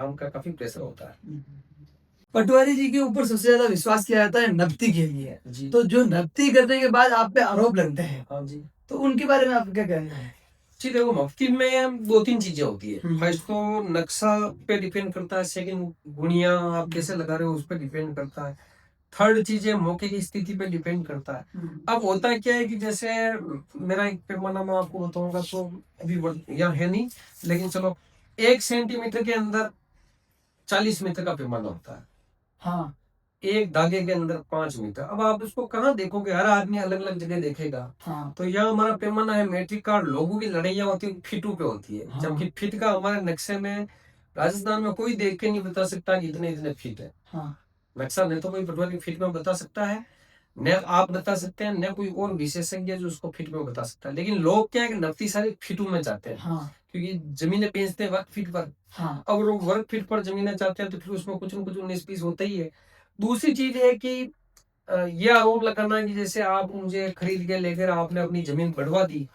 काम का काफी प्रेशर होता है। पटवारी जी के ऊपर सबसे ज्यादा विश्वास किया जाता है नब्ती के लिए। जी। तो जो नब्ती करने के बाद आप पे आरोप लगते हैं, हाँ जी। तो उनके बारे में आपका क्या कहना है? जी देखो, मफ्ती में 2-3 चीजें होती है। हम्म। फर्स्ट तो नक्शा पे डिपेंड करता है, सेकंड गुणिया आप कैसे लगा रहे हो उस पर डिपेंड करता है, थर्ड चीज है मौके की स्थिति पे डिपेंड करता है। अब होता क्या है कि जैसे मेरा एक पैमाना मैं आपको बताऊंगा तो अभी यहाँ है नहीं, लेकिन चलो 1 सेंटीमीटर के अंदर 40 मीटर का पैमाना होता है। हाँ। एक धागे के अंदर 5 मीटर। अब आप उसको कहाँ देखोगे, हर आदमी अलग अलग जगह देखेगा। हाँ। तो यहाँ हमारा पैमाना है मेट्रिक का। लोगों की लड़ाइयाँ होती है फीटों पे होती है। हाँ। जबकि फीट का हमारे नक्शे में राजस्थान में कोई देख के नहीं बता सकता कि इतने इतने फीट है। हाँ। नक्शा नहीं तो कोई पटवारी फीट में बता सकता है, न आप बता सकते हैं, न कोई और विशेषज्ञ जो उसको फीट में बता सकता है। लेकिन लोग क्या है कि नब्ती सारी फीटों में जाते हैं। हाँ। क्योंकि जमीनें बेचते हैं वर्ग फीट पर। हाँ। अब लोग वर्ग फीट पर जमीनें चाहते हैं तो फिर उसमें कुछ न कुछ 19-20 होता ही है। दूसरी चीज है कि ये आरोप लगाना कि जैसे आप मुझे खरीद के लेकर आपने अपनी जमीन बढ़वा दी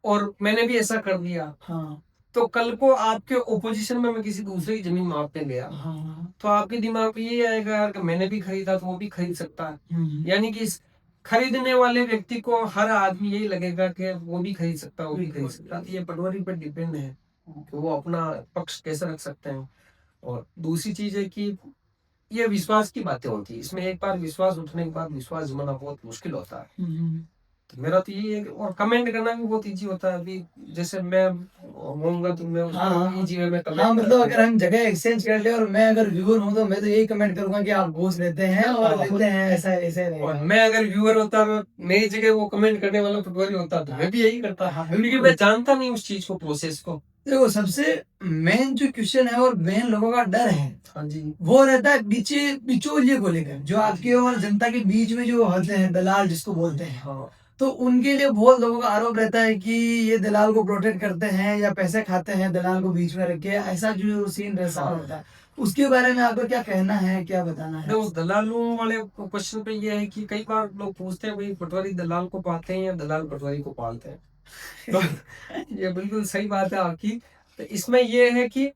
और मैंने भी ऐसा कर दिया। हाँ। तो कल को आपके ओपोजिशन में मैं किसी दूसरे की जमीन मापने गया। हाँ। तो आपके दिमाग में ये आएगा यार कि मैंने भी खरीदा तो वो भी खरीद सकता है। यानी कि खरीदने वाले व्यक्ति को हर आदमी यही लगेगा कि वो भी खरीद सकता है, वो भी खरीद सकता है। तो ये पटवारी पर डिपेंड है कि वो अपना पक्ष कैसे रख सकते हैं। और दूसरी चीज है कि ये विश्वास की बातें होती है। इसमें एक बार विश्वास उठने के बाद विश्वास जमाना बहुत मुश्किल होता है। तो मेरा तो यही है और कमेंट करना भी बहुत इजी होता है। अभी जैसे मैं होऊंगा तो मैं उसको इजी वे में कमेंट। हाँ, मतलब अगर हम जगह एक्सचेंज कर ले और मैं अगर व्यूअर हूँ तो मैं तो यही कमेंट करूंगा कि आप घूस लेते हैं और लेते हैं, ऐसा ऐसे नहीं। और मैं अगर व्यूअर होता, मेरी जगह वो कमेंट करने वाला पटवारी होता तो मैं भी यही करता। क्योंकि मैं जानता नहीं उस चीज को, प्रोसेस को। देखो, सबसे मेन जो क्वेश्चन है और मेन लोगों का डर है, हाँ जी, वो रहता है बिचौलिए को लेकर, जो आपके और जनता के बीच में जो होते हैं, दलाल जिसको बोलते हैं। हाँ। तो उनके लिए बहुत लोगों का आरोप रहता है कि ये दलाल को प्रोटेक्ट करते हैं या पैसे खाते हैं दलाल को बीच में रख के, ऐसा जो सीन रहता है। उसके बारे में आपका क्या कहना है, क्या बताना है? देखो, दलालों वाले क्वेश्चन पे ये है कि कई बार लोग पूछते हैं भाई पटवारी दलाल को पालते हैं या दलाल पटवारी को पालते हैं। तो ये बिल्कुल सही बात है आपकी। तो इसमें ये है कि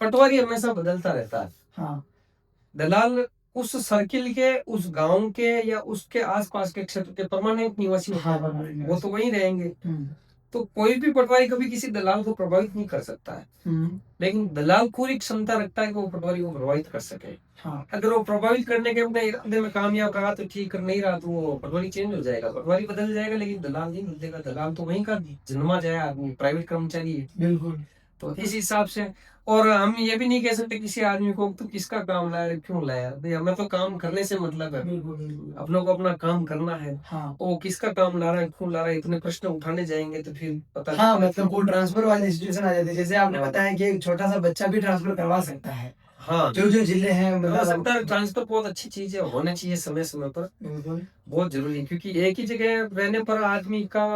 पटवारी हमेशा बदलता रहता है। हाँ। दलाल उस सर्किल के, उस गांव के या उसके आसपास के क्षेत्र के परमानेंट निवासी होते हैं। हाँ, वो तो वहीं रहेंगे। तो कोई भी पटवारी कभी किसी दलाल को प्रभावित नहीं कर सकता है। लेकिन दलाल पूरी क्षमता रखता है कि वो पटवारी को प्रभावित कर सके। हाँ। अगर वो प्रभावित करने के अपने इरादे में कामयाब रहा तो ठीक, कर नहीं रहा तो वो पटवारी चेंज हो जाएगा, पटवारी बदल जाएगा, लेकिन दलाल नहीं बदलेगा। दलाल तो वहीं का जन्मा जाए आदमी, प्राइवेट कर्मचारी है। बिल्कुल। तो इस हिसाब से और हम ये भी नहीं कह सकते किसी आदमी को तू किसका काम लाया, क्यों लाया। भाई हमें तो काम करने से मतलब है। अपनों को अपना काम करना है। हाँ। वो किसका काम ला रहा है, क्यों ला रहा है, इतने प्रश्न उठाने जाएंगे तो फिर पता। हाँ, मतलब वो ट्रांसफर वाली सिचुएशन आ जाती है। जैसे आपने बताया कि एक छोटा सा बच्चा भी ट्रांसफर करवा सकता है। हाँ, जो जो जिले हैं, मतलब सकता है। ट्रांसफर बहुत अच्छी चीज है, होना चाहिए समय समय पर। बिल्कुल बहुत जरूरी है। क्योंकि एक ही जगह रहने पर आदमी का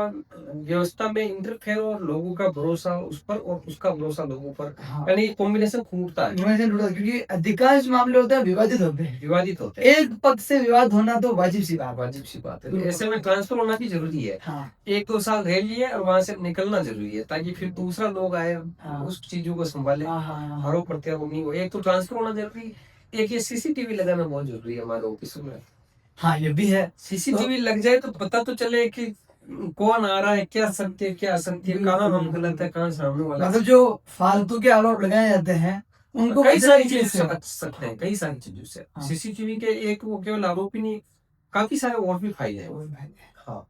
व्यवस्था में इंटरफेयर और लोगों का भरोसा उस पर और उसका भरोसा लोगों पर। हाँ। यानी कॉम्बिनेशन टूटता है। क्योंकि अधिकांश मामले होते हैं विवादित होते हैं। एक पक्ष से विवाद होना तो वाजिब सी बात है। ऐसे में ट्रांसफर होना भी जरूरी है। हाँ। 1-2 साल रह लिए और वहां से निकलना जरूरी है ताकि फिर दूसरा लोग आए। हाँ। उस चीजों को संभाले। आरोप प्रत्यारोप नहीं हो। एक तो ट्रांसफर होना जरूरी, एक ये सीसीटीवी लगाना बहुत जरूरी है हमारे ऑफिस में। हाँ, ये भी है। सीसीटीवी लग जाए तो पता तो चले कि कौन आ रहा है, क्या सत्य है क्या असत्य है, कहाँ हम गलत है कहाँ सामने वाला। मतलब जो फालतू के आरोप लगाए जाते हैं उनको कई सारी चीजें से बच सकते हैं, कई सारी चीजों से। सीसीटीवी के एक वो केवल आरोप ही नहीं, काफी सारे और भी फायदे हैं। हाँ,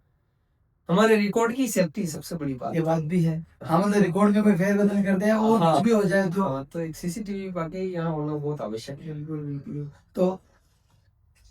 हमारे रिकॉर्ड की सेफ्टी सबसे बड़ी बात। ये बात भी है। हाँ, मतलब रिकॉर्ड में कोई फेरबदल करते हैं और कुछ भी हो जाए तो। हाँ, तो एक सीसीटीवी वाकई यहाँ होना बहुत आवश्यक है। बिल्कुल बिल्कुल। तो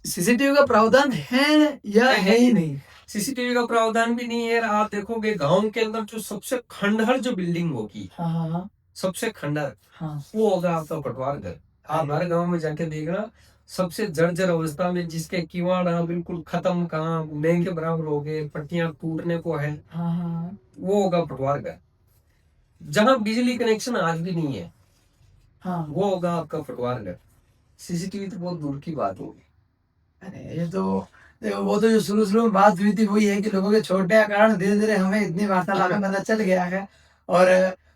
सीसीटीवी का प्रावधान है या है ही नहीं? सीसीटीवी का प्रावधान भी नहीं है। आप देखोगे गांव के अंदर जो सबसे खंडहर जो बिल्डिंग होगी, हाँ, सबसे खंडहर, हाँ, वो होगा आपका पटवार घर। आप हर गांव में जाके देखना, सबसे जर्जर अवस्था में जिसके किवाड़ बिल्कुल खत्म, कहाँ नहीं के बराबर हो गए, पट्टियां टूटने को है, हाँ, वो होगा पटवार घर। जहां बिजली कनेक्शन आज भी नहीं है, हाँ, वो होगा आपका पटवार घर। सीसीटीवी तो बहुत दूर की बात होगी। अरे ये तो देखो, वो तो जो शुरू में बात हुई थी वही है कि लोगों के छोटे कारण धीरे धीरे हमें इतनी वार्तालाप में पता चल गया है। और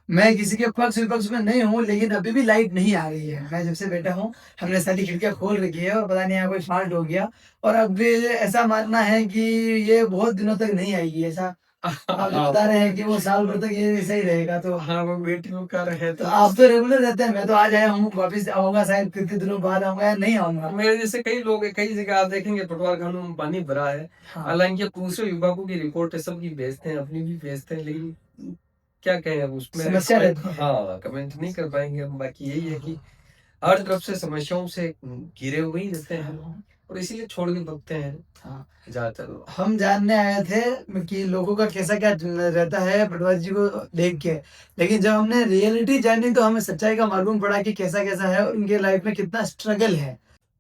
मैं किसी के पक्ष विपक्ष में नहीं हूँ, लेकिन अभी भी लाइट नहीं आ रही है। मैं जब से बैठा हूँ, हमने सारी खिड़कियाँ खोल रखी है और पता नहीं यहाँ कोई फॉल्ट हो गया, और अब भी ऐसा मानना है कि ये बहुत दिनों तक नहीं आएगी, ऐसा आप जो बता रहे हैं कि वो साल भर तक ये ऐसा ही रहेगा। तो हाँ, वो वेटिंग का रहे तो तो आप तो रेगुलर रहते हैं, मैं तो आज आया हूँ, वापिस आऊंगा शायद कितने दिनों बाद आऊंगा या नहीं आऊंगा। मेरे जैसे कई लोग हैं, कई जगह आप देखेंगे पटवार खानों में पानी भरा है। हाँ, हालांकि दूसरे विभागों की रिपोर्ट है, सबकी भेजते हैं, अपनी भी भेजते हैं, लेकिन क्या कहें अब उसमें समस्या रहती है। हाँ, कमेंट नहीं कर पाएंगे हम। बाकी यही है कि हर तरफ से समस्याओं से घिरे हुए ही रहते हैं हाँ, और इसीलिए छोड़ के भगते हैं हाँ। ज्यादातर लोग। हम जानने आए थे कि लोगों का कैसा क्या रहता है पटवारी जी को देख के, लेकिन जब हमने रियलिटी जानी तो हमें सच्चाई का मालूम पड़ा कि कैसा कैसा है और उनके लाइफ में कितना स्ट्रगल है।